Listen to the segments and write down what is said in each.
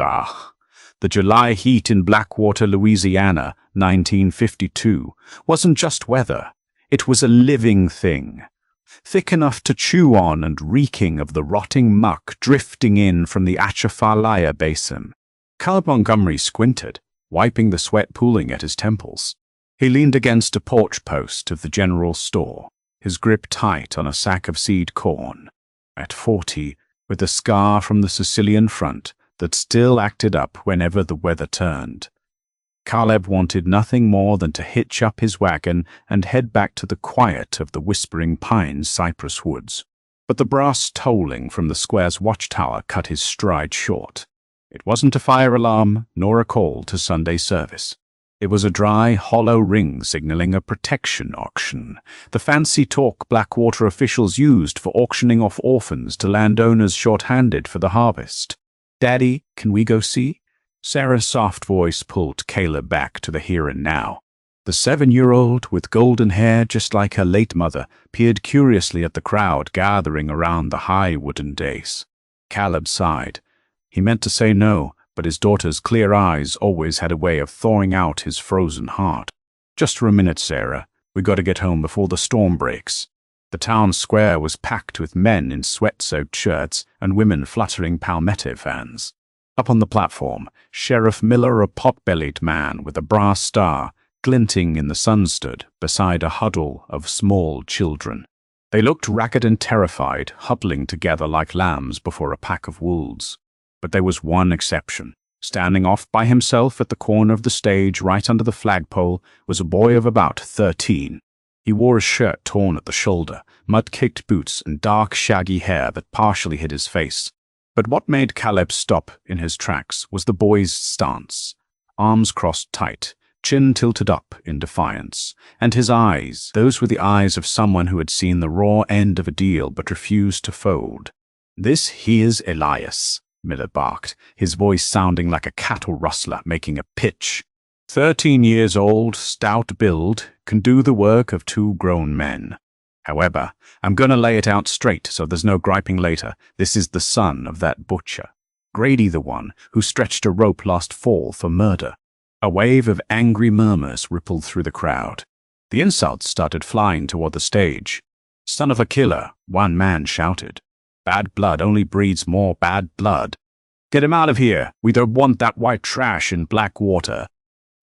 Ah, the July heat in Blackwater, Louisiana, 1952, wasn't just weather. It was a living thing, thick enough to chew on and reeking of the rotting muck drifting in from the Atchafalaya Basin. Caleb Montgomery squinted, wiping the sweat pooling at his temples. He leaned against a porch post of the general store, his grip tight on a sack of seed corn. At 40, with a scar from the Sicilian front that still acted up whenever the weather turned, Caleb wanted nothing more than to hitch up his wagon and head back to the quiet of the Whispering Pines cypress woods. But the brass tolling from the square's watchtower cut his stride short. It wasn't a fire alarm nor a call to Sunday service. It was a dry, hollow ring signaling a protection auction, the fancy talk Blackwater officials used for auctioning off orphans to landowners short-handed for the harvest. "Daddy, can we go see?" Sarah's soft voice pulled Caleb back to the here and now. The 7-year-old, with golden hair just like her late mother, peered curiously at the crowd gathering around the high wooden dais. Caleb sighed. He meant to say no, but his daughter's clear eyes always had a way of thawing out his frozen heart. "Just for a minute, Sarah. We got to get home before the storm breaks." The town square was packed with men in sweat-soaked shirts and women fluttering palmetto fans. Up on the platform, Sheriff Miller, a pot-bellied man with a brass star, glinting in the sun, stood beside a huddle of small children. They looked ragged and terrified, huddling together like lambs before a pack of wolves. But there was one exception. Standing off by himself at the corner of the stage right under the flagpole was a boy of about 13. He wore a shirt torn at the shoulder, mud-caked boots, and dark, shaggy hair that partially hid his face. But what made Caleb stop in his tracks was the boy's stance, arms crossed tight, chin tilted up in defiance, and his eyes, those were the eyes of someone who had seen the raw end of a deal but refused to fold. "This here's Elias," Miller barked, his voice sounding like a cattle rustler making a pitch. 13 years old, stout build, can do the work of 2 grown men. However, I'm gonna lay it out straight so there's no griping later. This is the son of that butcher. Grady, the one who stretched a rope last fall for murder. A wave of angry murmurs rippled through the crowd. The insults started flying toward the stage. "Son of a killer," one man shouted. "Bad blood only breeds more bad blood. Get him out of here. We don't want that white trash in Blackwater."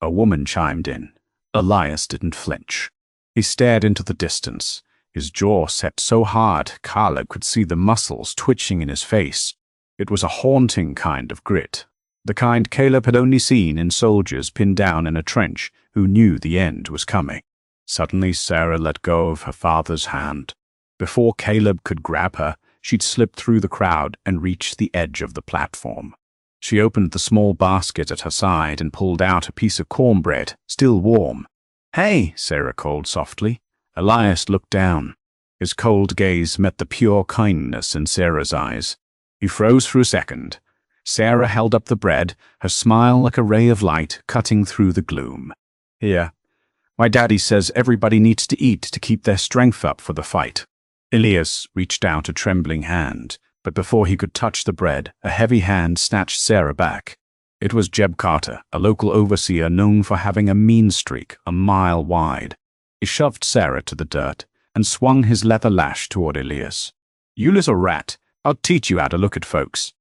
A woman chimed in. Elias didn't flinch. He stared into the distance, his jaw set so hard Caleb could see the muscles twitching in his face. It was a haunting kind of grit, the kind Caleb had only seen in soldiers pinned down in a trench who knew the end was coming. Suddenly Sarah let go of her father's hand. Before Caleb could grab her, she'd slipped through the crowd and reached the edge of the platform. She opened the small basket at her side and pulled out a piece of cornbread, still warm. "Hey," Sarah called softly. Elias looked down. His cold gaze met the pure kindness in Sarah's eyes. He froze for a second. Sarah held up the bread, her smile like a ray of light cutting through the gloom. "Here. My daddy says everybody needs to eat to keep their strength up for the fight." Elias reached out a trembling hand, but before he could touch the bread, a heavy hand snatched Sarah back. It was Jeb Carter, a local overseer known for having a mean streak a mile wide. He shoved Sarah to the dirt and swung his leather lash toward Elias. "You little rat, I'll teach you how to look at folks."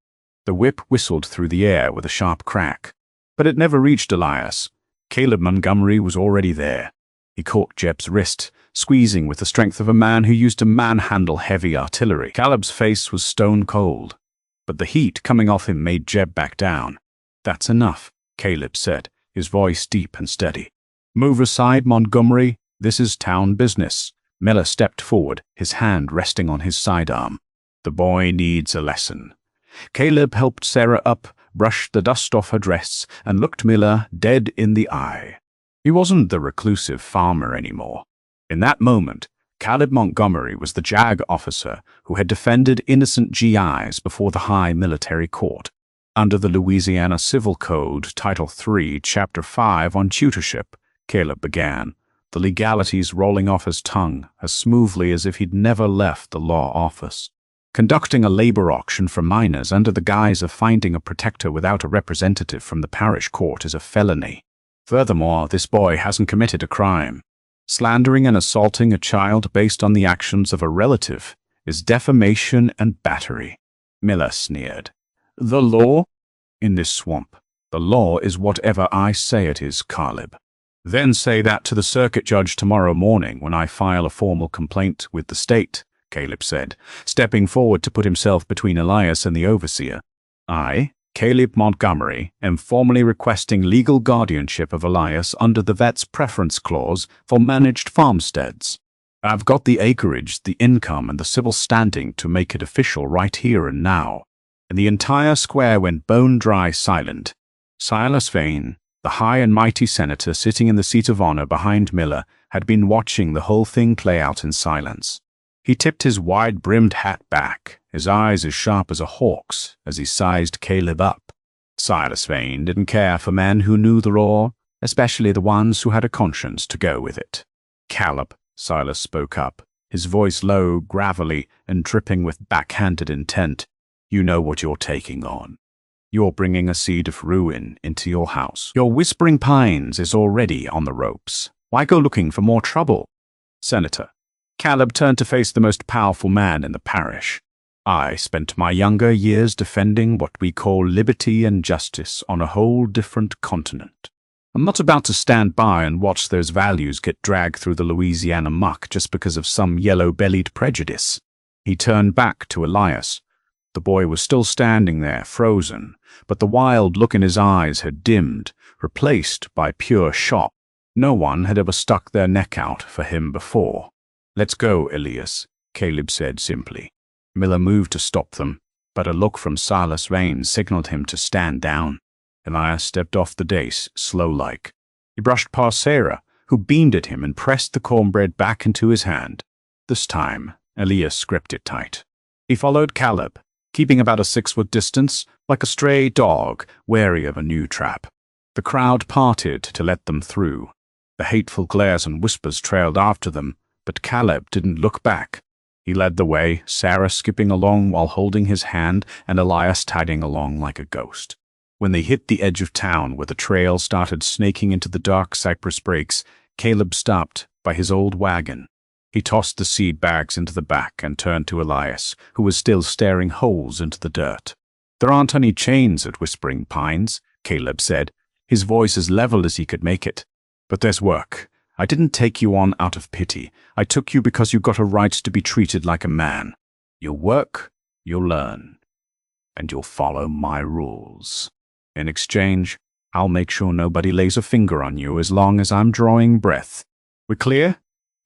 The whip whistled through the air with a sharp crack, but it never reached Elias. Caleb Montgomery was already there. He caught Jeb's wrist, squeezing with the strength of a man who used to manhandle heavy artillery. Caleb's face was stone cold, but the heat coming off him made Jeb back down. "That's enough," Caleb said, his voice deep and steady. "Move aside, Montgomery. This is town business." Miller stepped forward, his hand resting on his sidearm. "The boy needs a lesson." Caleb helped Sarah up, brushed the dust off her dress, and looked Miller dead in the eye. He wasn't the reclusive farmer anymore. In that moment, Caleb Montgomery was the JAG officer who had defended innocent GIs before the high military court. Under the Louisiana Civil Code, Title III, Chapter 5 on tutorship, Caleb began, the legalities rolling off his tongue as smoothly as if he'd never left the law office. Conducting a labor auction for minors under the guise of finding a protector without a representative from the parish court is a felony. Furthermore, this boy hasn't committed a crime. Slandering and assaulting a child based on the actions of a relative is defamation and battery. Miller sneered. The law? In this swamp, the law is whatever I say it is, Caleb. Then say that to the circuit judge tomorrow morning when I file a formal complaint with the state, Caleb said, stepping forward to put himself between Elias and the overseer. I, Caleb Montgomery, am formally requesting legal guardianship of Elias under the vet's preference clause for managed farmsteads. I've got the acreage, the income, and the civil standing to make it official right here and now. And the entire square went bone-dry silent. Silas Vane, the high and mighty senator sitting in the seat of honor behind Miller, had been watching the whole thing play out in silence. He tipped his wide-brimmed hat back, his eyes as sharp as a hawk's, as he sized Caleb up. Silas Vane didn't care for men who knew the law, especially the ones who had a conscience to go with it. Caleb, Silas spoke up, his voice low, gravelly, and dripping with backhanded intent. You know what you're taking on. You're bringing a seed of ruin into your house. Your Whispering Pines is already on the ropes. Why go looking for more trouble? Senator. Caleb turned to face the most powerful man in the parish. I spent my younger years defending what we call liberty and justice on a whole different continent. I'm not about to stand by and watch those values get dragged through the Louisiana muck just because of some yellow-bellied prejudice. He turned back to Elias. The boy was still standing there, frozen, but the wild look in his eyes had dimmed, replaced by pure shock. No one had ever stuck their neck out for him before. Let's go, Elias, Caleb said simply. Miller moved to stop them, but a look from Silas Vane signaled him to stand down. Elias stepped off the dais, slow-like. He brushed past Sarah, who beamed at him and pressed the cornbread back into his hand. This time, Elias gripped it tight. He followed Caleb, keeping about a 6-foot distance, like a stray dog, wary of a new trap. The crowd parted to let them through. The hateful glares and whispers trailed after them, but Caleb didn't look back. He led the way, Sarah skipping along while holding his hand and Elias tagging along like a ghost. When they hit the edge of town where the trail started snaking into the dark cypress brakes, Caleb stopped by his old wagon. He tossed the seed bags into the back and turned to Elias, who was still staring holes into the dirt. There aren't any chains at Whispering Pines, Caleb said, his voice as level as he could make it. But there's work. I didn't take you on out of pity. I took you because you got a right to be treated like a man. You'll work, you'll learn, and you'll follow my rules. In exchange, I'll make sure nobody lays a finger on you as long as I'm drawing breath. We clear?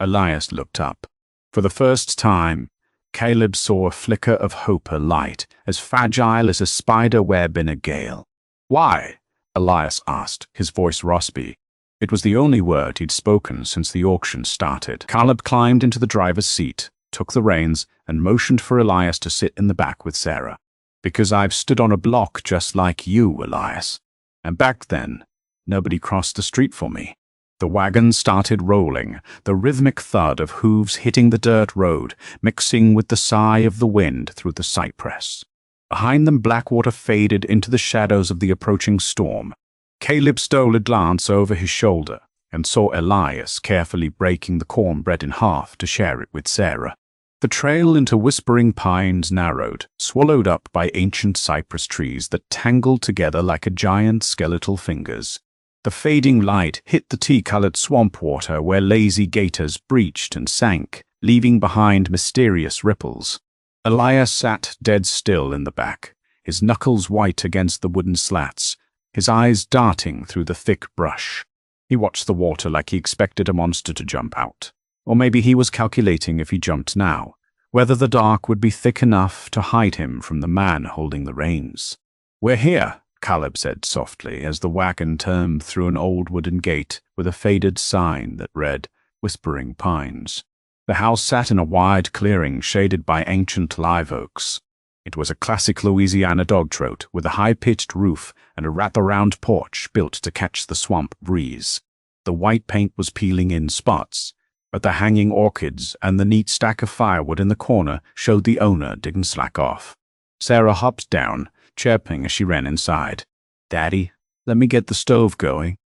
Elias looked up. For the first time, Caleb saw a flicker of hope alight, as fragile as a spider web in a gale. Why? Elias asked, his voice raspy. It was the only word he'd spoken since the auction started. Caleb climbed into the driver's seat, took the reins, and motioned for Elias to sit in the back with Sarah. Because I've stood on a block just like you, Elias. And back then, nobody crossed the street for me. The wagon started rolling, the rhythmic thud of hooves hitting the dirt road, mixing with the sigh of the wind through the cypress. Behind them, Blackwater faded into the shadows of the approaching storm. Caleb stole a glance over his shoulder and saw Elias carefully breaking the cornbread in half to share it with Sarah. The trail into Whispering Pines narrowed, swallowed up by ancient cypress trees that tangled together like a giant skeletal fingers. The fading light hit the tea-colored swamp water where lazy gators breached and sank, leaving behind mysterious ripples. Elias sat dead still in the back, his knuckles white against the wooden slats, his eyes darting through the thick brush. He watched the water like he expected a monster to jump out. Or maybe he was calculating if he jumped now, whether the dark would be thick enough to hide him from the man holding the reins. We're here, Caleb said softly as the wagon turned through an old wooden gate with a faded sign that read, Whispering Pines. The house sat in a wide clearing shaded by ancient live oaks. It was a classic Louisiana dog trot with a high-pitched roof and a wrap-around porch built to catch the swamp breeze. The white paint was peeling in spots, but the hanging orchids and the neat stack of firewood in the corner showed the owner didn't slack off. Sarah hopped down, chirping as she ran inside. "Daddy, let me get the stove going.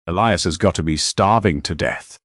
Elias has got to be starving to death."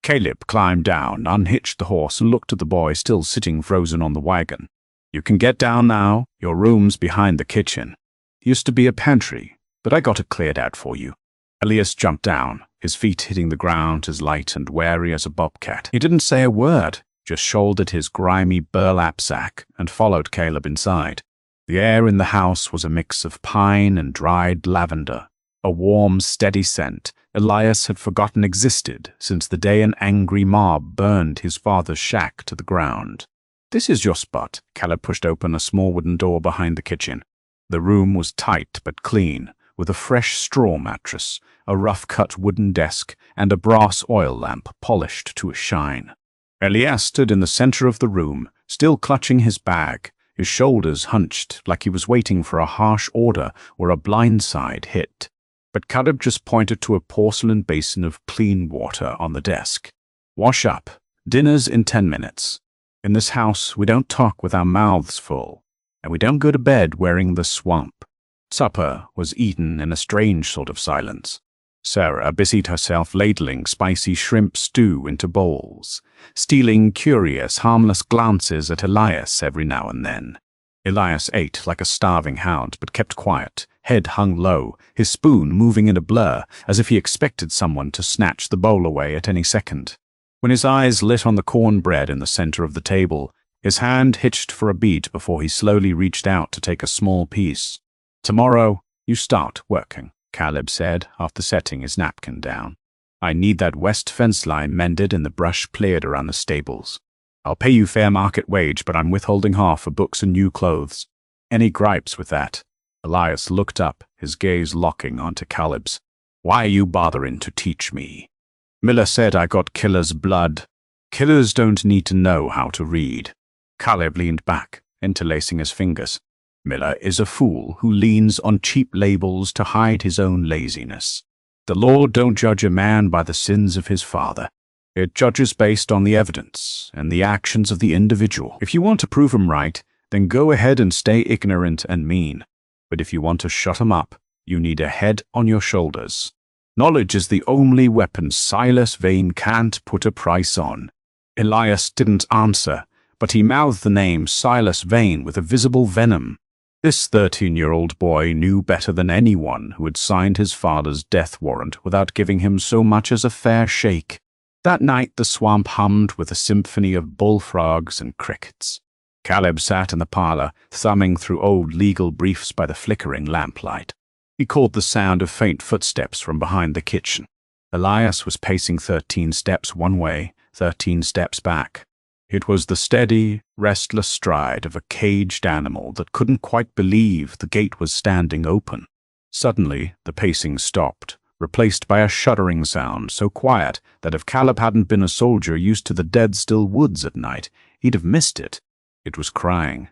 Caleb climbed down, unhitched the horse, and looked at the boy still sitting frozen on the wagon. "You can get down now. Your room's behind the kitchen. Used to be a pantry, but I got it cleared out for you." Elias jumped down, his feet hitting the ground as light and wary as a bobcat. He didn't say a word, just shouldered his grimy burlap sack and followed Caleb inside. The air in the house was a mix of pine and dried lavender, a warm, steady scent Elias had forgotten existed since the day an angry mob burned his father's shack to the ground. "This is your spot." Caleb pushed open a small wooden door behind the kitchen. The room was tight but clean, with a fresh straw mattress, a rough-cut wooden desk, and a brass oil lamp polished to a shine. Elias stood in the center of the room, still clutching his bag, his shoulders hunched like he was waiting for a harsh order or a blindside hit. But Caleb just pointed to a porcelain basin of clean water on the desk. "Wash up. Dinner's in 10 minutes. In this house, we don't talk with our mouths full, and we don't go to bed wearing the swamp." Supper was eaten in a strange sort of silence. Sarah busied herself ladling spicy shrimp stew into bowls, stealing curious, harmless glances at Elias every now and then. Elias ate like a starving hound, but kept quiet, head hung low, his spoon moving in a blur, as if he expected someone to snatch the bowl away at any second. When his eyes lit on the cornbread in the center of the table, his hand hitched for a beat before he slowly reached out to take a small piece. "Tomorrow, you start working," Caleb said after setting his napkin down. "I need that west fence line mended and the brush cleared around the stables. I'll pay you fair market wage, but I'm withholding half for books and new clothes. Any gripes with that?" Elias looked up, his gaze locking onto Caleb's. "Why are you bothering to teach me? Miller said I got killer's blood. Killers don't need to know how to read." Caleb leaned back, interlacing his fingers. "Miller is a fool who leans on cheap labels to hide his own laziness. The law don't judge a man by the sins of his father. It judges based on the evidence and the actions of the individual. If you want to prove him right, then go ahead and stay ignorant and mean. But if you want to shut him up, you need a head on your shoulders. Knowledge is the only weapon Silas Vane can't put a price on." Elias didn't answer, but he mouthed the name Silas Vane with a visible venom. This 13-year-old boy knew better than anyone who had signed his father's death warrant without giving him so much as a fair shake. That night the swamp hummed with a symphony of bullfrogs and crickets. Caleb sat in the parlor, thumbing through old legal briefs by the flickering lamplight. He caught the sound of faint footsteps from behind the kitchen. Elias was pacing 13 steps one way, 13 steps back. It was the steady, restless stride of a caged animal that couldn't quite believe the gate was standing open. Suddenly, the pacing stopped, replaced by a shuddering sound so quiet that if Caleb hadn't been a soldier used to the dead-still woods at night, he'd have missed it. It was crying.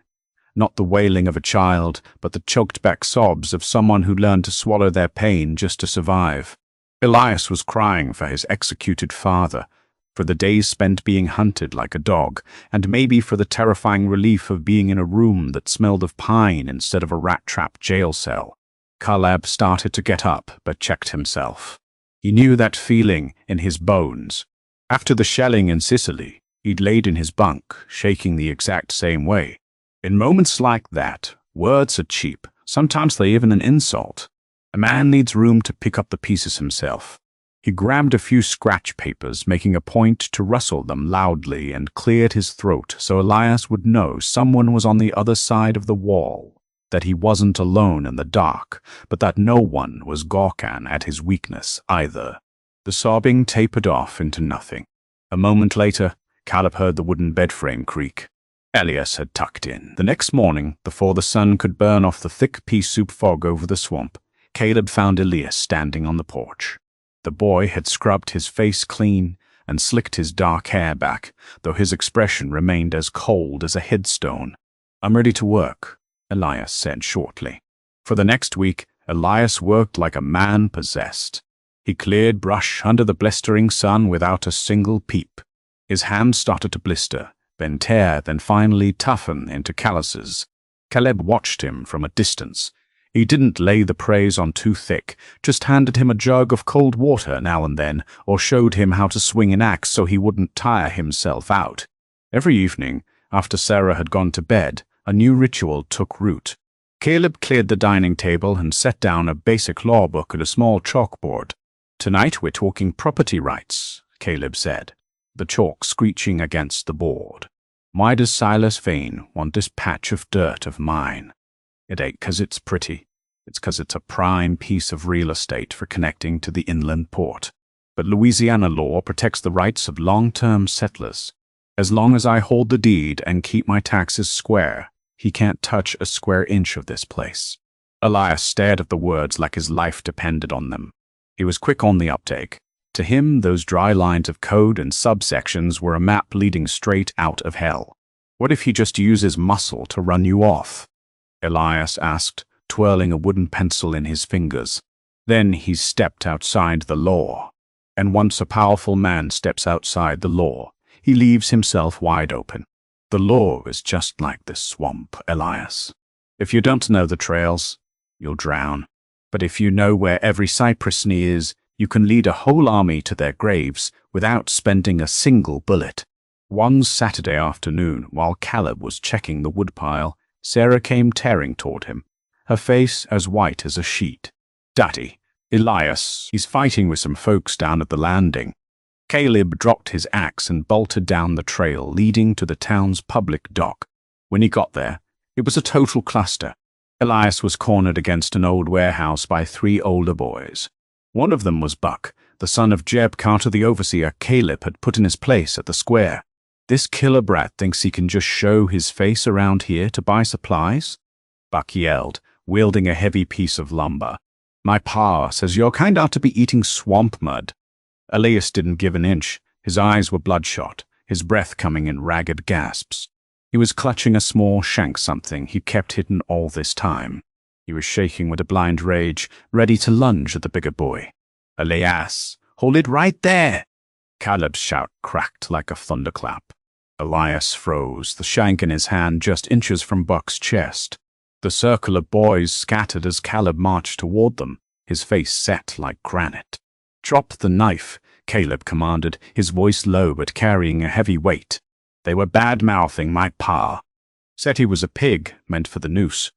Not the wailing of a child, but the choked-back sobs of someone who learned to swallow their pain just to survive. Elias was crying for his executed father, for the days spent being hunted like a dog, and maybe for the terrifying relief of being in a room that smelled of pine instead of a rat-trap jail cell. Caleb started to get up, but checked himself. He knew that feeling in his bones. After the shelling in Sicily, he'd laid in his bunk, shaking the exact same way. In moments like that, words are cheap. Sometimes they're even an insult. A man needs room to pick up the pieces himself. He grabbed a few scratch papers, making a point to rustle them loudly, and cleared his throat so Elias would know someone was on the other side of the wall. That he wasn't alone in the dark, but that no one was gawking at his weakness either. The sobbing tapered off into nothing. A moment later, Caleb heard the wooden bed frame creak. Elias had tucked in. The next morning, before the sun could burn off the thick pea soup fog over the swamp, Caleb found Elias standing on the porch. The boy had scrubbed his face clean and slicked his dark hair back, though his expression remained as cold as a headstone. "I'm ready to work," Elias said shortly. For the next week, Elias worked like a man possessed. He cleared brush under the blistering sun without a single peep. His hands started to blister, then tear, then finally toughen into calluses. Caleb watched him from a distance. He didn't lay the praise on too thick, just handed him a jug of cold water now and then, or showed him how to swing an axe so he wouldn't tire himself out. Every evening, after Sarah had gone to bed, a new ritual took root. Caleb cleared the dining table and set down a basic law book and a small chalkboard. "Tonight we're talking property rights," Caleb said, the chalk screeching against the board. "Why does Silas Vane want this patch of dirt of mine? It ain't 'cause it's pretty. It's 'cause it's a prime piece of real estate for connecting to the inland port. But Louisiana law protects the rights of long-term settlers. As long as I hold the deed and keep my taxes square, he can't touch a square inch of this place." Elias stared at the words like his life depended on them. He was quick on the uptake. To him, those dry lines of code and subsections were a map leading straight out of hell. "What if he just uses muscle to run you off?" Elias asked, twirling a wooden pencil in his fingers. "Then he's stepped outside the law. And once a powerful man steps outside the law, he leaves himself wide open. The law is just like this swamp, Elias. If you don't know the trails, you'll drown. But if you know where every cypress knee is, you can lead a whole army to their graves without spending a single bullet." One Saturday afternoon, while Caleb was checking the woodpile, Sarah came tearing toward him, her face as white as a sheet. "Daddy, Elias, he's fighting with some folks down at the landing." Caleb dropped his axe and bolted down the trail leading to the town's public dock. When he got there, it was a total cluster. Elias was cornered against an old warehouse by 3 older boys. One of them was Buck, the son of Jeb Carter, the overseer Caleb had put in his place at the square. "This killer brat thinks he can just show his face around here to buy supplies?" Buck yelled, wielding a heavy piece of lumber. "My pa says your kind ought to be eating swamp mud." Elias didn't give an inch. His eyes were bloodshot, his breath coming in ragged gasps. He was clutching a small shank something he'd kept hidden all this time. He was shaking with a blind rage, ready to lunge at the bigger boy. "Elias, hold it right there!" Caleb's shout cracked like a thunderclap. Elias froze, the shank in his hand just inches from Buck's chest. The circle of boys scattered as Caleb marched toward them, his face set like granite. "Drop the knife," Caleb commanded, his voice low but carrying a heavy weight. "They were bad-mouthing my pa. Said he was a pig meant for the noose."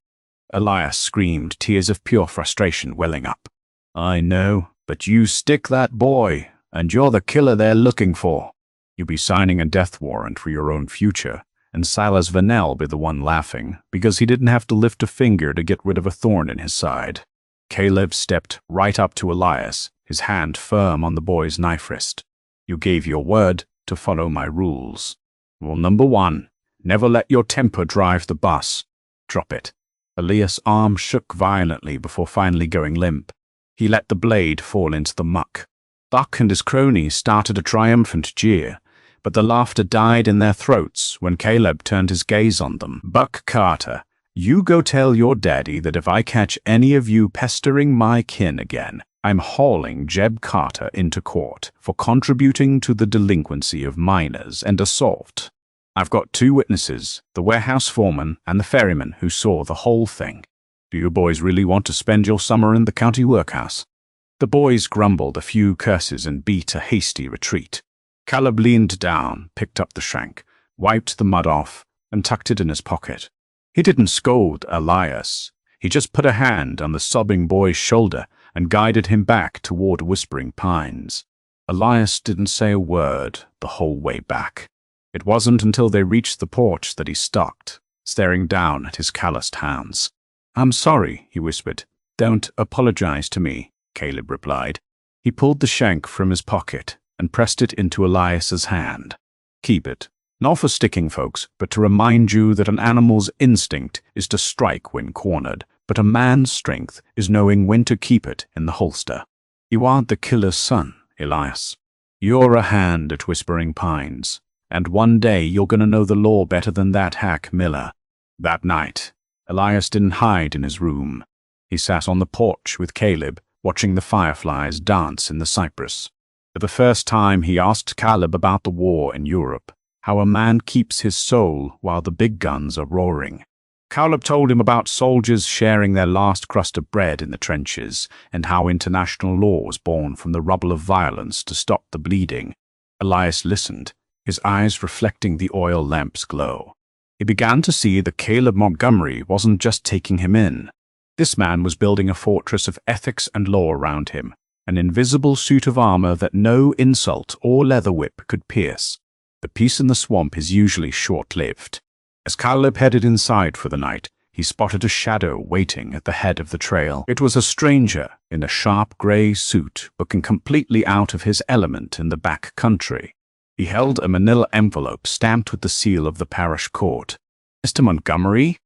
Elias screamed, tears of pure frustration welling up. "I know, but you stick that boy, and you're the killer they're looking for. You'll be signing a death warrant for your own future, and Silas Vanell be the one laughing, because he didn't have to lift a finger to get rid of a thorn in his side." Caleb stepped right up to Elias, his hand firm on the boy's knife wrist. "You gave your word to follow my rules. Rule number 1, never let your temper drive the bus. Drop it." Elias' arm shook violently before finally going limp. He let the blade fall into the muck. Buck and his cronies started a triumphant jeer, but the laughter died in their throats when Caleb turned his gaze on them. "Buck Carter, you go tell your daddy that if I catch any of you pestering my kin again, I'm hauling Jeb Carter into court for contributing to the delinquency of minors and assault. I've got 2 witnesses, the warehouse foreman and the ferryman who saw the whole thing. Do you boys really want to spend your summer in the county workhouse?" The boys grumbled a few curses and beat a hasty retreat. Caleb leaned down, picked up the shank, wiped the mud off, and tucked it in his pocket. He didn't scold Elias. He just put a hand on the sobbing boy's shoulder and guided him back toward Whispering Pines. Elias didn't say a word the whole way back. It wasn't until they reached the porch that he stopped, staring down at his calloused hands. "I'm sorry," he whispered. "Don't apologize to me," Caleb replied. He pulled the shank from his pocket and pressed it into Elias's hand. "Keep it. Not for sticking folks, but to remind you that an animal's instinct is to strike when cornered, but a man's strength is knowing when to keep it in the holster. You aren't the killer's son, Elias. You're a hand at Whispering Pines, and one day you're going to know the law better than that hack Miller." That night, Elias didn't hide in his room. He sat on the porch with Caleb, watching the fireflies dance in the cypress. For the first time, he asked Caleb about the war in Europe, how a man keeps his soul while the big guns are roaring. Caleb told him about soldiers sharing their last crust of bread in the trenches, and how international law was born from the rubble of violence to stop the bleeding. Elias listened, his eyes reflecting the oil lamp's glow. He began to see that Caleb Montgomery wasn't just taking him in. This man was building a fortress of ethics and law around him, an invisible suit of armor that no insult or leather whip could pierce. The peace in the swamp is usually short-lived. As Caleb headed inside for the night, he spotted a shadow waiting at the head of the trail. It was a stranger in a sharp gray suit, looking completely out of his element in the back country. He held a manila envelope stamped with the seal of the parish court. "Mr. Montgomery?"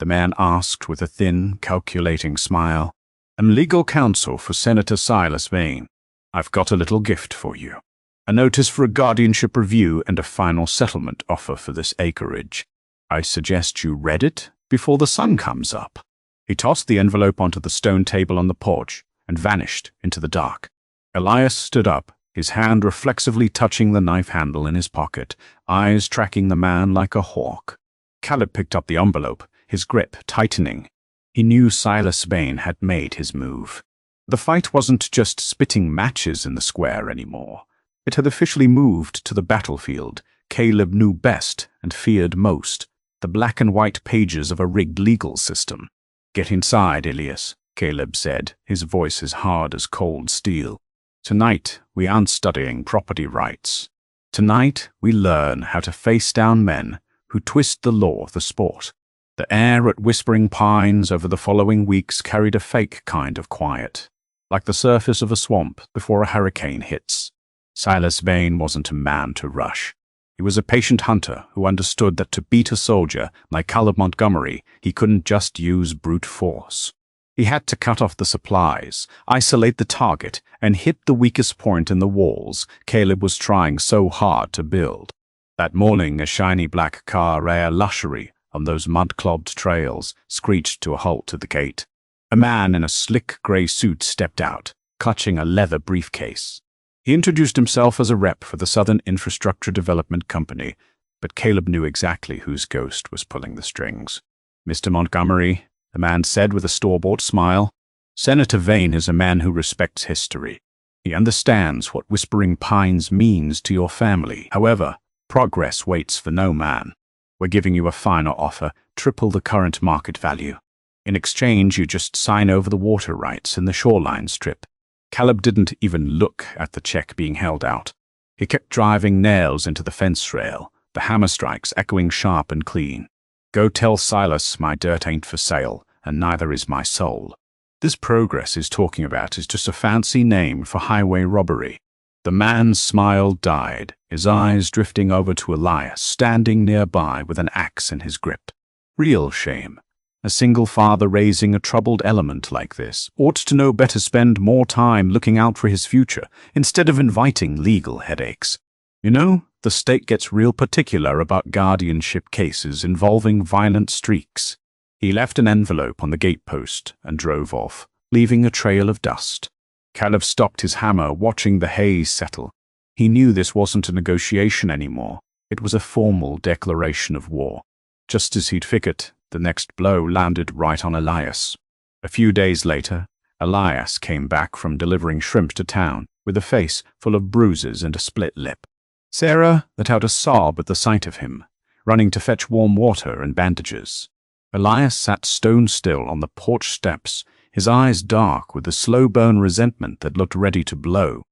the man asked with a thin, calculating smile. "I'm legal counsel for Senator Silas Vane. I've got a little gift for you. A notice for a guardianship review and a final settlement offer for this acreage. I suggest you read it before the sun comes up." He tossed the envelope onto the stone table on the porch and vanished into the dark. Elias stood up, his hand reflexively touching the knife handle in his pocket, eyes tracking the man like a hawk. Caleb picked up the envelope, his grip tightening. He knew Silas Vane had made his move. The fight wasn't just spitting matches in the square anymore. It had officially moved to the battlefield. Caleb knew best and feared most, the black and white pages of a rigged legal system. "Get inside, Elias," Caleb said, his voice as hard as cold steel. "Tonight, we aren't studying property rights. Tonight, we learn how to face down men who twist the law for sport." The air at Whispering Pines over the following weeks carried a fake kind of quiet, like the surface of a swamp before a hurricane hits. Silas Vane wasn't a man to rush. He was a patient hunter who understood that to beat a soldier like Caleb Montgomery, he couldn't just use brute force. He had to cut off the supplies, isolate the target, and hit the weakest point in the walls Caleb was trying so hard to build. That morning, a shiny black car, rare luxury, on those mud-clogged trails, screeched to a halt at the gate. A man in a slick gray suit stepped out, clutching a leather briefcase. He introduced himself as a rep for the Southern Infrastructure Development Company, but Caleb knew exactly whose ghost was pulling the strings. "Mr. Montgomery," the man said with a store-bought smile, "Senator Vane is a man who respects history. He understands what Whispering Pines means to your family. However, progress waits for no man. We're giving you a final offer, triple the current market value. In exchange, you just sign over the water rights in the shoreline strip." Caleb didn't even look at the check being held out. He kept driving nails into the fence rail, the hammer strikes echoing sharp and clean. "Go tell Silas my dirt ain't for sale, and neither is my soul. This progress he's talking about is just a fancy name for highway robbery." The man's smile died, his eyes drifting over to Elias, standing nearby with an axe in his grip. Real shame. A single father raising a troubled element like this ought to know better, spend more time looking out for his future instead of inviting legal headaches. "You know, the state gets real particular about guardianship cases involving violent streaks." He left an envelope on the gatepost and drove off, leaving a trail of dust. Caleb stopped his hammer, watching the haze settle. He knew this wasn't a negotiation anymore. It was a formal declaration of war. Just as he'd figured, the next blow landed right on Elias. A few days later, Elias came back from delivering shrimp to town with a face full of bruises and a split lip. Sarah let out a sob at the sight of him, running to fetch warm water and bandages. Elias sat stone still on the porch steps, his eyes dark with the slow-burn resentment that looked ready to blow.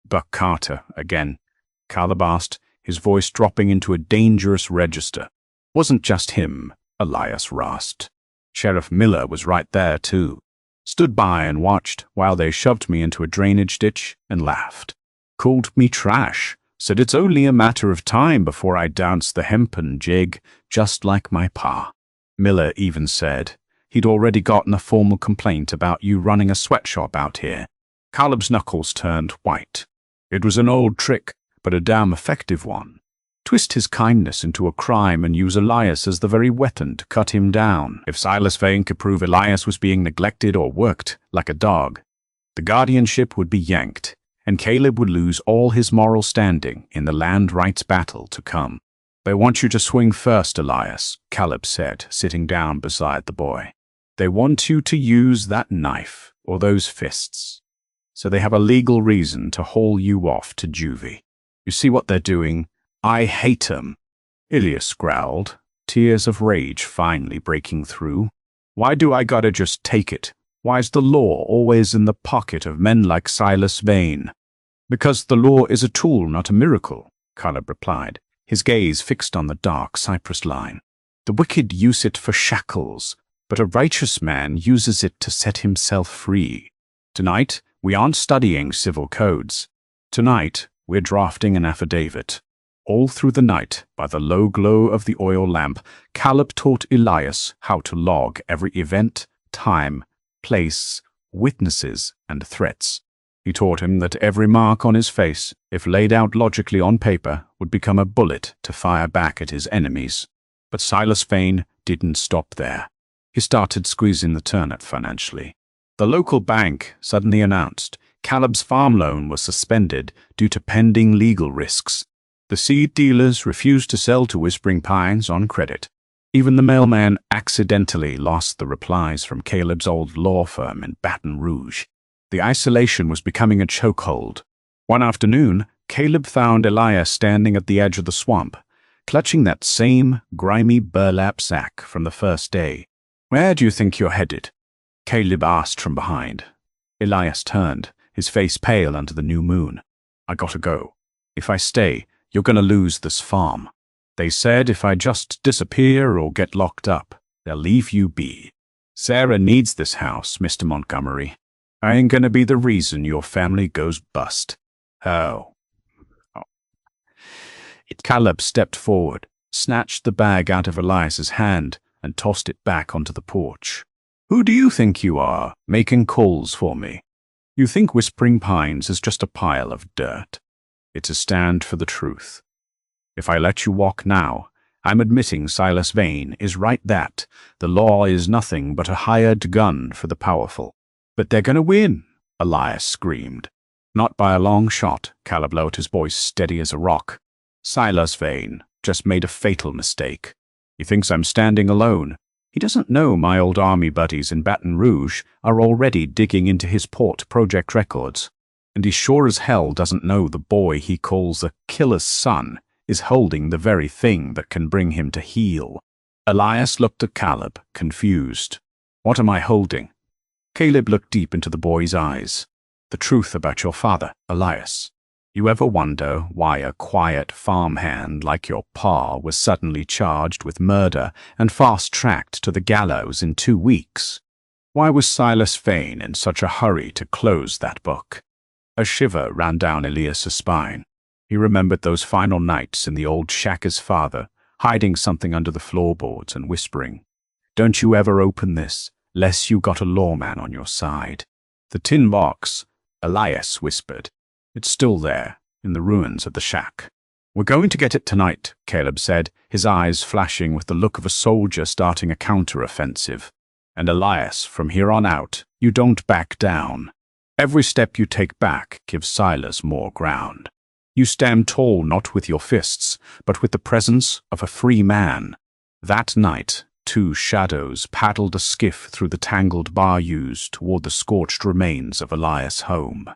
"Buck Carter, again," Caleb asked, his voice dropping into a dangerous register. "Wasn't just him," Elias rasped. "Sheriff Miller was right there, too. Stood by and watched while they shoved me into a drainage ditch and laughed. Called me trash, said it's only a matter of time before I dance the hempen jig, just like my pa. Miller even said he'd already gotten a formal complaint about you running a sweatshop out here." Caleb's knuckles turned white. It was an old trick, but a damn effective one. Twist his kindness into a crime and use Elias as the very weapon to cut him down. If Silas Vane could prove Elias was being neglected or worked like a dog, the guardianship would be yanked, and Caleb would lose all his moral standing in the land rights battle to come. "They want you to swing first, Elias," Caleb said, sitting down beside the boy. "They want you to use that knife or those fists, so they have a legal reason to haul you off to juvie. You see what they're doing? I hate 'em." Elias growled, tears of rage finally breaking through. "Why do I gotta just take it? Why's the law always in the pocket of men like Silas Vane?" "Because the law is a tool, not a miracle," Caleb replied, his gaze fixed on the dark cypress line. "The wicked use it for shackles, but a righteous man uses it to set himself free. Tonight, we aren't studying civil codes. Tonight, we're drafting an affidavit." All through the night, by the low glow of the oil lamp, Caleb taught Elias how to log every event, time, place, witnesses, and threats. He taught him that every mark on his face, if laid out logically on paper, would become a bullet to fire back at his enemies. But Silas Vane didn't stop there. He started squeezing the turnip financially. The local bank suddenly announced Caleb's farm loan was suspended due to pending legal risks. The seed dealers refused to sell to Whispering Pines on credit. Even the mailman accidentally lost the replies from Caleb's old law firm in Baton Rouge. The isolation was becoming a chokehold. One afternoon, Caleb found Elias standing at the edge of the swamp, clutching that same grimy burlap sack from the first day. "Where do you think you're headed?" Caleb asked from behind. Elias turned, his face pale under the new moon. "I gotta go. If I stay, you're gonna lose this farm. They said if I just disappear or get locked up, they'll leave you be. Sarah needs this house, Mr. Montgomery. I ain't gonna be the reason your family goes bust." "Oh." Caleb stepped forward, snatched the bag out of Elias's hand, and tossed it back onto the porch. "Who do you think you are, making calls for me? You think Whispering Pines is just a pile of dirt. It's a stand for the truth. If I let you walk now, I'm admitting Silas Vane is right that the law is nothing but a hired gun for the powerful." "But they're gonna win," Elias screamed. "Not by a long shot," Caleb lowered his voice steady as a rock. "Silas Vane just made a fatal mistake. He thinks I'm standing alone. He doesn't know my old army buddies in Baton Rouge are already digging into his port project records. And he sure as hell doesn't know the boy he calls a killer's son is holding the very thing that can bring him to heel." Elias looked at Caleb, confused. "What am I holding?" Caleb looked deep into the boy's eyes. "The truth about your father, Elias. You ever wonder why a quiet farmhand like your pa was suddenly charged with murder and fast-tracked to the gallows in 2 weeks? Why was Silas Vane in such a hurry to close that book?" A shiver ran down Elias's spine. He remembered those final nights in the old shack as father, hiding something under the floorboards and whispering, "Don't you ever open this, less you got a lawman on your side." "The tin box," Elias whispered. "It's still there, in the ruins of the shack." "We're going to get it tonight," Caleb said, his eyes flashing with the look of a soldier starting a counter-offensive. "And Elias, from here on out, you don't back down. Every step you take back gives Silas more ground. You stand tall not with your fists, but with the presence of a free man." That night, 2 shadows paddled a skiff through the tangled bayous toward the scorched remains of Elias' home.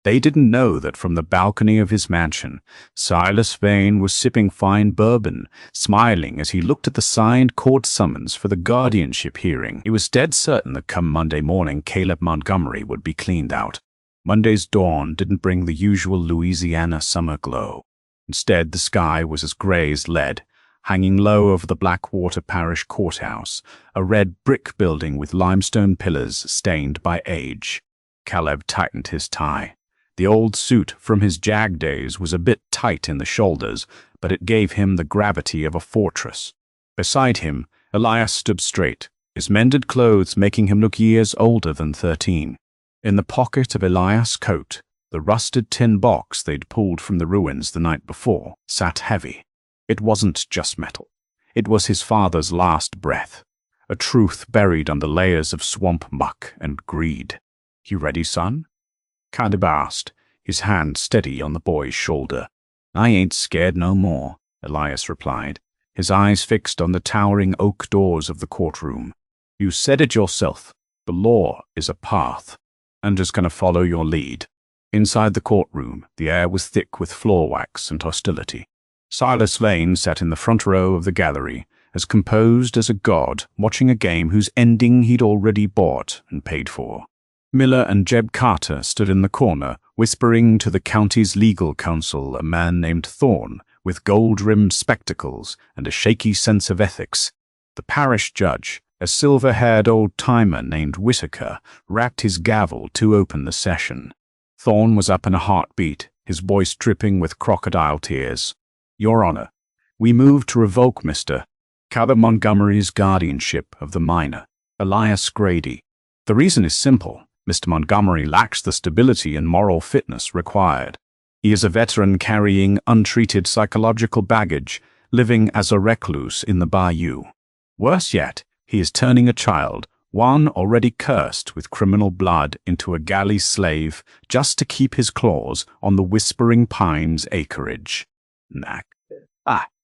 They didn't know that from the balcony of his mansion, Silas Vane was sipping fine bourbon, smiling as he looked at the signed court summons for the guardianship hearing. He was dead certain that come Monday morning, Caleb Montgomery would be cleaned out. Monday's dawn didn't bring the usual Louisiana summer glow. Instead, the sky was as gray as lead, hanging low over the Blackwater Parish Courthouse, a red brick building with limestone pillars stained by age. Caleb tightened his tie. The old suit from his JAG days was a bit tight in the shoulders, but it gave him the gravity of a fortress. Beside him, Elias stood straight, his mended clothes making him look years older than 13. In the pocket of Elias' coat, the rusted tin box they'd pulled from the ruins the night before sat heavy. It wasn't just metal. It was his father's last breath, a truth buried under layers of swamp muck and greed. "You ready, son?" Caleb asked, his hand steady on the boy's shoulder. "I ain't scared no more," Elias replied, his eyes fixed on the towering oak doors of the courtroom. "You said it yourself. The law is a path. I'm just going to follow your lead." Inside the courtroom, the air was thick with floor wax and hostility. Silas Vane sat in the front row of the gallery, as composed as a god watching a game whose ending he'd already bought and paid for. Miller and Jeb Carter stood in the corner, whispering to the county's legal counsel, a man named Thorne, with gold-rimmed spectacles and a shaky sense of ethics. The parish judge, a silver-haired old-timer named Whitaker, rapped his gavel to open the session. Thorne was up in a heartbeat, his voice dripping with crocodile tears. "Your Honor, we move to revoke Mr. Caleb Montgomery's guardianship of the minor, Elias Grady. The reason is simple. Mr. Montgomery lacks the stability and moral fitness required. He is a veteran carrying untreated psychological baggage, living as a recluse in the bayou. Worse yet, he is turning a child, one already cursed with criminal blood, into a galley slave just to keep his claws on the Whispering Pines acreage."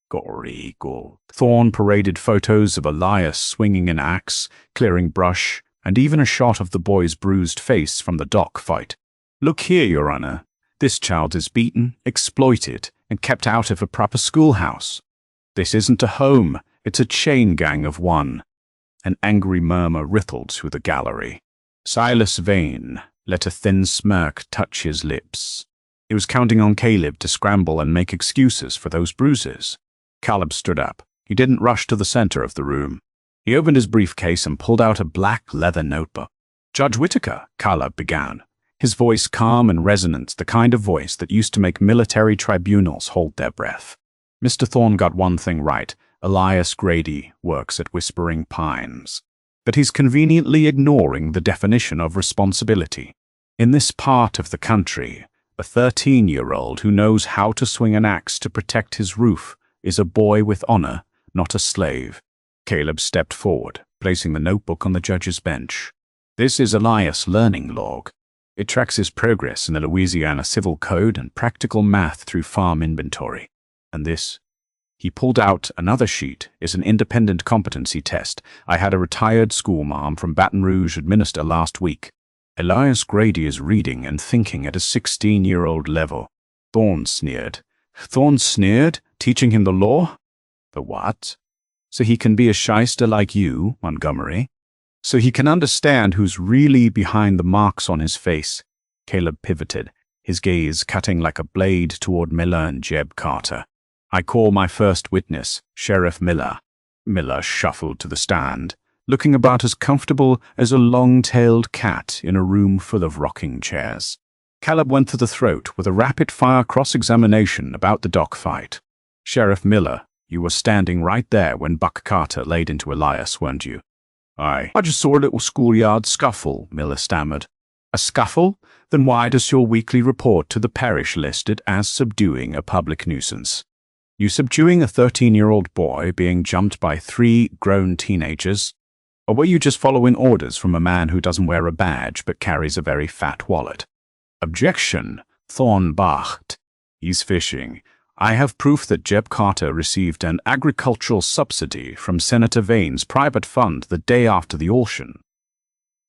Gory gold. Thorne paraded photos of Elias swinging an axe, clearing brush, and even a shot of the boy's bruised face from the dock fight. "Look here, Your Honor. This child is beaten, exploited, and kept out of a proper schoolhouse. This isn't a home, it's a chain gang of one." An angry murmur rippled through the gallery. Silas Vane let a thin smirk touch his lips. He was counting on Caleb to scramble and make excuses for those bruises. Caleb stood up. He didn't rush to the center of the room. He opened his briefcase and pulled out a black leather notebook. "Judge Whitaker," Caleb began, his voice calm and resonant, the kind of voice that used to make military tribunals hold their breath. "Mr. Thorne got one thing right. Elias Grady works at Whispering Pines. But he's conveniently ignoring the definition of responsibility. In this part of the country, a 13-year-old who knows how to swing an axe to protect his roof is a boy with honor, not a slave." Caleb stepped forward, placing the notebook on the judge's bench. "This is Elias' learning log. It tracks his progress in the Louisiana Civil Code and practical math through farm inventory. And this," he pulled out another sheet, "is an independent competency test I had a retired schoolma'am from Baton Rouge administer last week. Elias Grady is reading and thinking at a 16-year-old level." Thorne sneered. "Thorne sneered? Teaching him the law?" "The what?" "So he can be a shyster like you, Montgomery. So he can understand who's really behind the marks on his face." Caleb pivoted, his gaze cutting like a blade toward Miller and Jeb Carter. "I call my first witness, Sheriff Miller." Miller shuffled to the stand, looking about as comfortable as a long-tailed cat in a room full of rocking chairs. Caleb went to the throat with a rapid-fire cross-examination about the dock fight. "Sheriff Miller, you were standing right there when Buck Carter laid into Elias, weren't you?" "I just saw a little schoolyard scuffle," Miller stammered. "A scuffle? Then why does your weekly report to the parish list it as subduing a public nuisance? You subduing a 13-year-old boy being jumped by 3 grown teenagers? Or were you just following orders from a man who doesn't wear a badge but carries a very fat wallet?" "Objection," Thorne barked. "He's fishing. I have proof that Jeb Carter received an agricultural subsidy from Senator Vane's private fund the day after the auction."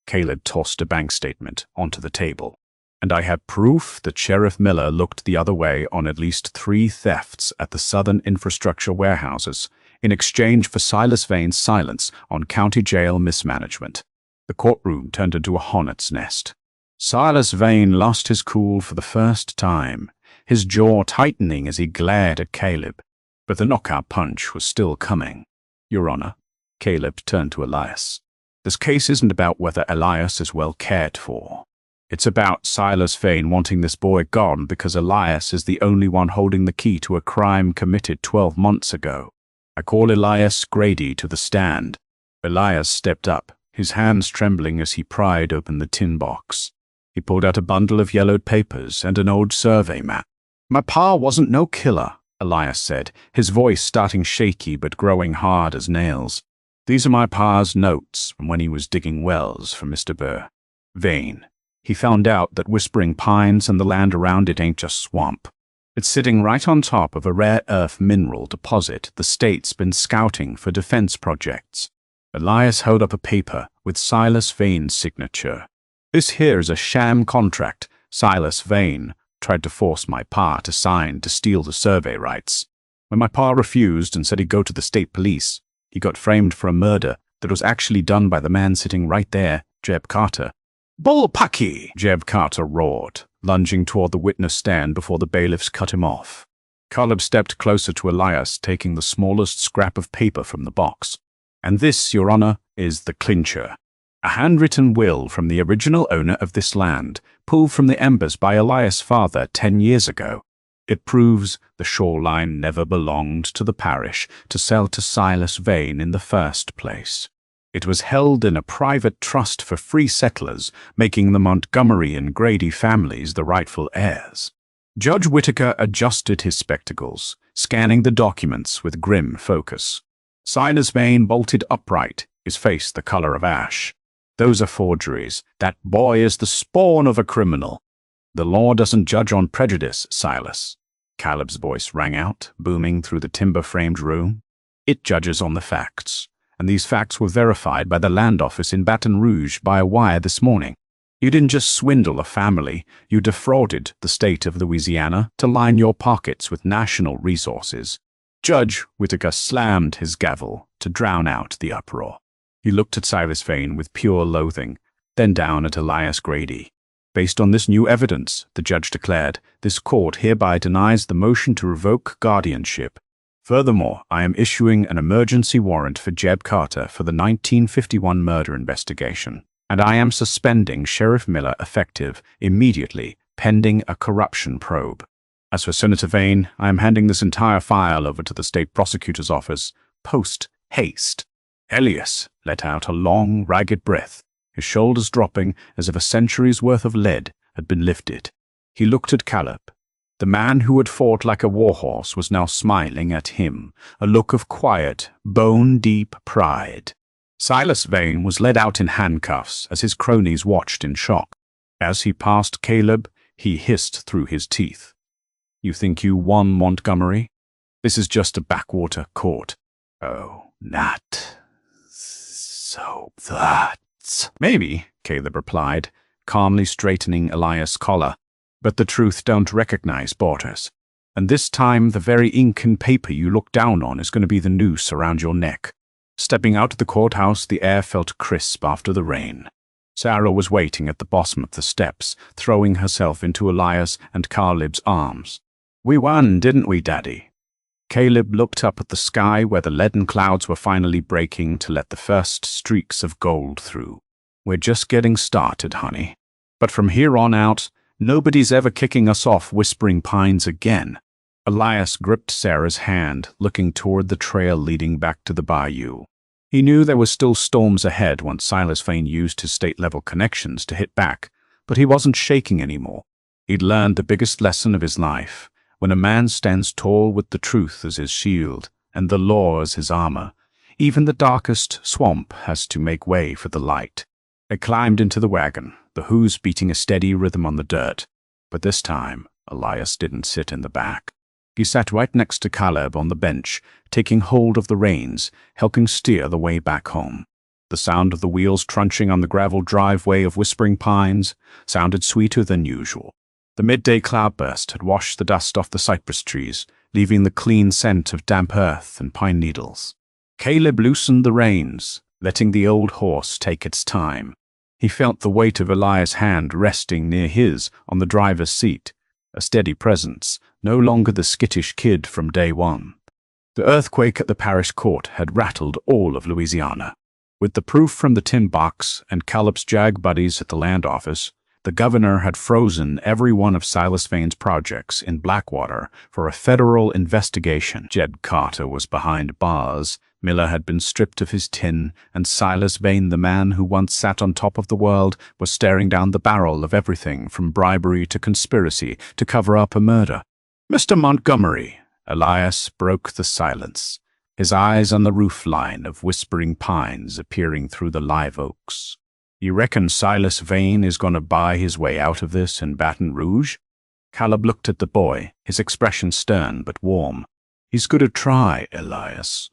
Caleb tossed a bank statement onto the table. "And I have proof that Sheriff Miller looked the other way on at least 3 thefts at the Southern Infrastructure warehouses in exchange for Silas Vane's silence on county jail mismanagement." The courtroom turned into a hornet's nest. Silas Vane lost his cool for the first time, his jaw tightening as he glared at Caleb. But the knockout punch was still coming. "Your Honor," Caleb turned to Elias. "This case isn't about whether Elias is well cared for. It's about Silas Vane wanting this boy gone because Elias is the only one holding the key to a crime committed 12 months ago. I call Elias Grady to the stand." Elias stepped up, his hands trembling as he pried open the tin box. He pulled out a bundle of yellowed papers and an old survey map. "My pa wasn't no killer," Elias said, his voice starting shaky but growing hard as nails. "These are my pa's notes from when he was digging wells for Mr. Vane. he found out that Whispering Pines and the land around it ain't just swamp. It's sitting right on top of a rare earth mineral deposit the state's been scouting for defense projects. Elias held up a paper with Silas Vane's signature. This here's a sham contract Silas Vane tried to force my pa to sign to steal the survey rights. When my pa refused and said he'd go to the state police, he got framed for a murder that was actually done by the man sitting right there, Jeb Carter. "Bullpucky!" Jeb Carter roared, lunging toward the witness stand before the bailiffs cut him off. Caleb stepped closer to Elias, taking the smallest scrap of paper from the box. "And this, Your Honor, is the clincher. A handwritten will from the original owner of this land, pulled from the embers by Elias' father 10 years ago. It proves the shoreline never belonged to the parish to sell to Silas Vane in the first place. It was held in a private trust for free settlers, making the Montgomery and Grady families the rightful heirs." Judge Whitaker adjusted his spectacles, scanning the documents with grim focus. Silas Vane bolted upright, his face the color of ash. "Those are forgeries. That boy is the spawn of a criminal." "The law doesn't judge on prejudice, Silas," Caleb's voice rang out, booming through the timber-framed room. "It judges on the facts, and these facts were verified by the land office in Baton Rouge by a wire this morning. You didn't just swindle a family, you defrauded the state of Louisiana to line your pockets with national resources." Judge Whitaker slammed his gavel to drown out the uproar. He looked at Silas Vane with pure loathing, then down at Elias Grady. "Based on this new evidence," the judge declared, "this court hereby denies the motion to revoke guardianship. Furthermore, I am issuing an emergency warrant for Jeb Carter for the 1951 murder investigation, and I am suspending Sheriff Miller effective immediately, pending a corruption probe. As for Senator Vane, I am handing this entire file over to the state prosecutor's office, post haste." Elias let out a long, ragged breath, his shoulders dropping as if a century's worth of lead had been lifted. He looked at Caleb. The man who had fought like a warhorse was now smiling at him, a look of quiet, bone-deep pride. Silas Vane was led out in handcuffs as his cronies watched in shock. As he passed Caleb, he hissed through his teeth. "You think you won, Montgomery? This is just a backwater court." "Oh, not so that's..." "Maybe," Caleb replied, calmly straightening Elias' collar. "But the truth don't recognize borders. And this time the very ink and paper you look down on is going to be the noose around your neck." Stepping out of the courthouse, the air felt crisp after the rain. Sarah was waiting at the bottom of the steps, throwing herself into Elias and Caleb's arms. "We won, didn't we, Daddy?" Caleb looked up at the sky where the leaden clouds were finally breaking to let the first streaks of gold through. "We're just getting started, honey. But from here on out, nobody's ever kicking us off Whispering Pines again." Elias gripped Sarah's hand, looking toward the trail leading back to the bayou. He knew there were still storms ahead once Silas Vane used his state-level connections to hit back, but he wasn't shaking anymore. He'd learned the biggest lesson of his life. When a man stands tall with the truth as his shield and the law as his armor, even the darkest swamp has to make way for the light. They climbed into the wagon, the hooves beating a steady rhythm on the dirt. But this time, Elias didn't sit in the back. He sat right next to Caleb on the bench, taking hold of the reins, helping steer the way back home. The sound of the wheels crunching on the gravel driveway of Whispering Pines sounded sweeter than usual. The midday cloudburst had washed the dust off the cypress trees, leaving the clean scent of damp earth and pine needles. Caleb loosened the reins, letting the old horse take its time. He felt the weight of Elias' hand resting near his on the driver's seat, a steady presence, no longer the skittish kid from day one. The earthquake at the parish court had rattled all of Louisiana. With the proof from the tin box and Caleb's JAG buddies at the land office, the governor had frozen every one of Silas Vane's projects in Blackwater for a federal investigation. Jeb Carter was behind bars, Miller had been stripped of his tin, and Silas Vane, the man who once sat on top of the world, was staring down the barrel of everything from bribery to conspiracy to cover up a murder. "Mr. Montgomery," Elias broke the silence, his eyes on the roof line of Whispering Pines appearing through the live oaks. You reckon Silas Vane is going to buy his way out of this in Baton Rouge? Caleb looked at the boy, his expression stern but warm. He's going to try, Elias.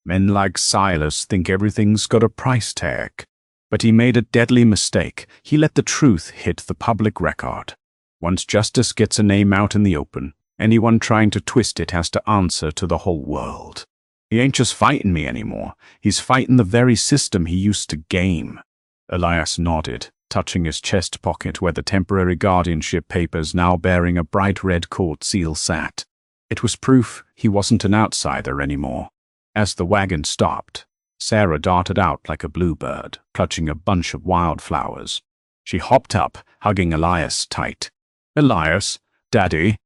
Men like Silas think everything's got a price tag. But he made a deadly mistake. He let the truth hit the public record. Once justice gets a name out in the open, anyone trying to twist it has to answer to the whole world. He ain't just fighting me anymore. He's fighting the very system he used to game. Elias nodded, touching his chest pocket where the temporary guardianship papers now bearing a bright red court seal sat. It was proof he wasn't an outsider anymore. As the wagon stopped, Sarah darted out like a bluebird, clutching a bunch of wildflowers. She hopped up, hugging Elias tight. Elias, Daddy,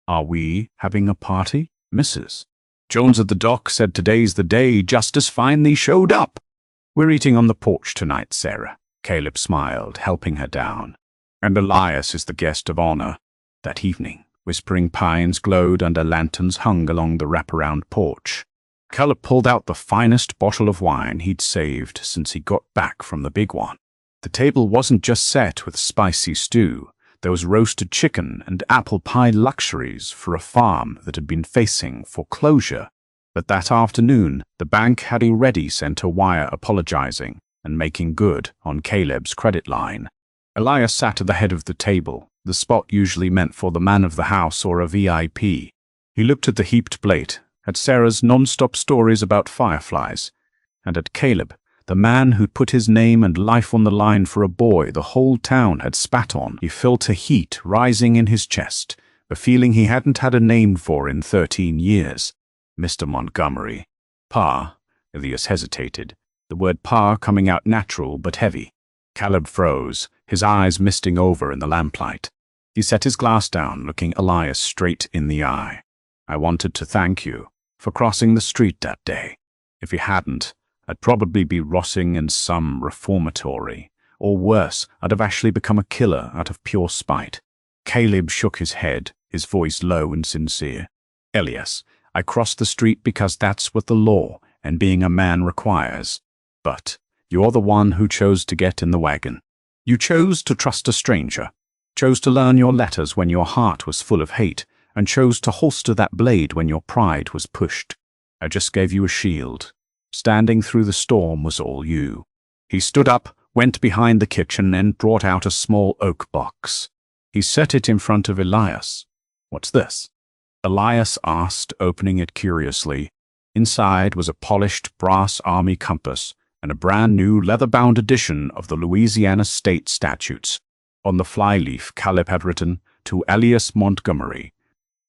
are we having a party, Mrs.? Jones at the dock said today's the day justice finally showed up. We're eating on the porch tonight, Sarah. Caleb smiled, helping her down. And Elias is the guest of honor. That evening, Whispering Pines glowed under lanterns hung along the wraparound porch. Caleb pulled out the finest bottle of wine he'd saved since he got back from the big one. The table wasn't just set with spicy stew. There was roasted chicken and apple pie luxuries for a farm that had been facing foreclosure. But that afternoon, the bank had already sent a wire apologizing and making good on Caleb's credit line. Elias sat at the head of the table, the spot usually meant for the man of the house or a VIP. He looked at the heaped plate, at Sarah's non-stop stories about fireflies, and at Caleb, the man who'd put his name and life on the line for a boy the whole town had spat on. He felt a heat rising in his chest, a feeling he hadn't had a name for in 13 years. Mr. Montgomery. Pa. Elias hesitated, the word pa coming out natural but heavy. Caleb froze, his eyes misting over in the lamplight. He set his glass down, looking Elias straight in the eye. I wanted to thank you for crossing the street that day. If you hadn't, I'd probably be rotting in some reformatory. Or worse, I'd have actually become a killer out of pure spite. Caleb shook his head, his voice low and sincere. Elias, I crossed the street because that's what the law and being a man requires. But you're the one who chose to get in the wagon. You chose to trust a stranger, chose to learn your letters when your heart was full of hate, and chose to holster that blade when your pride was pushed. I just gave you a shield. Standing through the storm was all you. He stood up, went behind the kitchen, and brought out a small oak box. He set it in front of Elias. What's this? Elias asked, opening it curiously. Inside was a polished brass army compass and a brand-new leather-bound edition of the Louisiana State Statutes. On the flyleaf, Caleb had written, "To Elias Montgomery,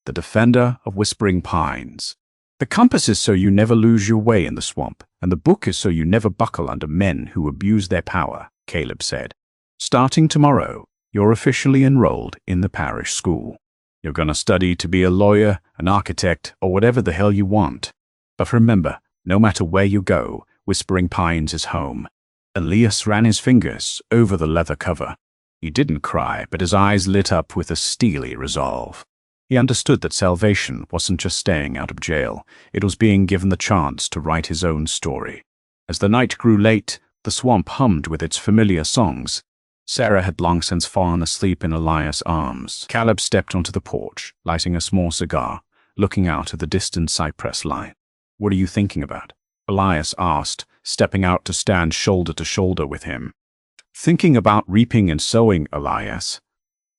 the defender of Whispering Pines." The compass is so you never lose your way in the swamp, and the book is so you never buckle under men who abuse their power, Caleb said. Starting tomorrow, you're officially enrolled in the parish school. You're going to study to be a lawyer, an architect, or whatever the hell you want. But remember, no matter where you go, Whispering Pines is home. Elias ran his fingers over the leather cover. He didn't cry, but his eyes lit up with a steely resolve. He understood that salvation wasn't just staying out of jail. It was being given the chance to write his own story. As the night grew late, the swamp hummed with its familiar songs. Sarah had long since fallen asleep in Elias' arms. Caleb stepped onto the porch, lighting a small cigar, looking out at the distant cypress line. What are you thinking about? Elias asked, stepping out to stand shoulder to shoulder with him. Thinking about reaping and sowing, Elias.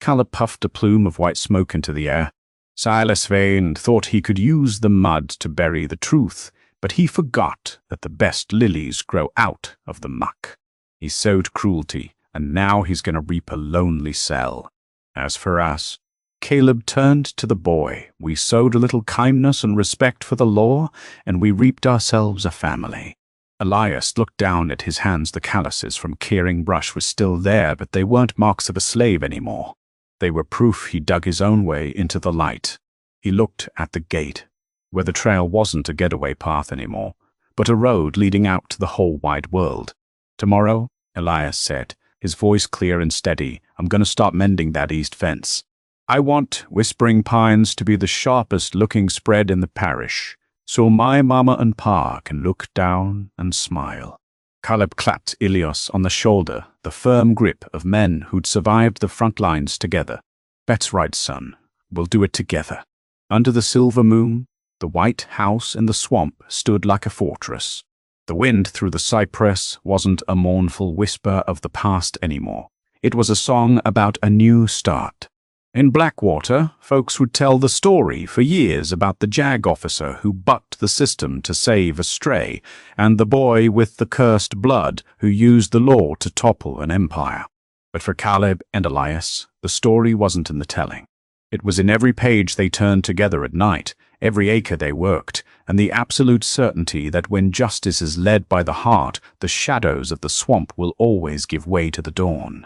Caleb puffed a plume of white smoke into the air. Silas Vane thought he could use the mud to bury the truth, but he forgot that the best lilies grow out of the muck. He sowed cruelty, and now he's going to reap a lonely cell. As for us, Caleb turned to the boy. We sowed a little kindness and respect for the law, and we reaped ourselves a family. Elias looked down at his hands. The calluses from caring brush were still there, but they weren't marks of a slave anymore. They were proof he dug his own way into the light. He looked at the gate, where the trail wasn't a getaway path anymore, but a road leading out to the whole wide world. Tomorrow, Elias said, his voice clear and steady, I'm going to start mending that east fence. I want Whispering Pines to be the sharpest-looking spread in the parish, so my mama and pa can look down and smile. Caleb clapped Ilios on the shoulder, the firm grip of men who'd survived the front lines together. "That's right, son. We'll do it together." Under the silver moon, the white house in the swamp stood like a fortress. The wind through the cypress wasn't a mournful whisper of the past anymore. It was a song about a new start. In Blackwater, folks would tell the story for years about the JAG officer who bucked the system to save a stray, and the boy with the cursed blood who used the law to topple an empire. But for Caleb and Elias, the story wasn't in the telling. It was in every page they turned together at night, every acre they worked, and the absolute certainty that when justice is led by the heart, the shadows of the swamp will always give way to the dawn.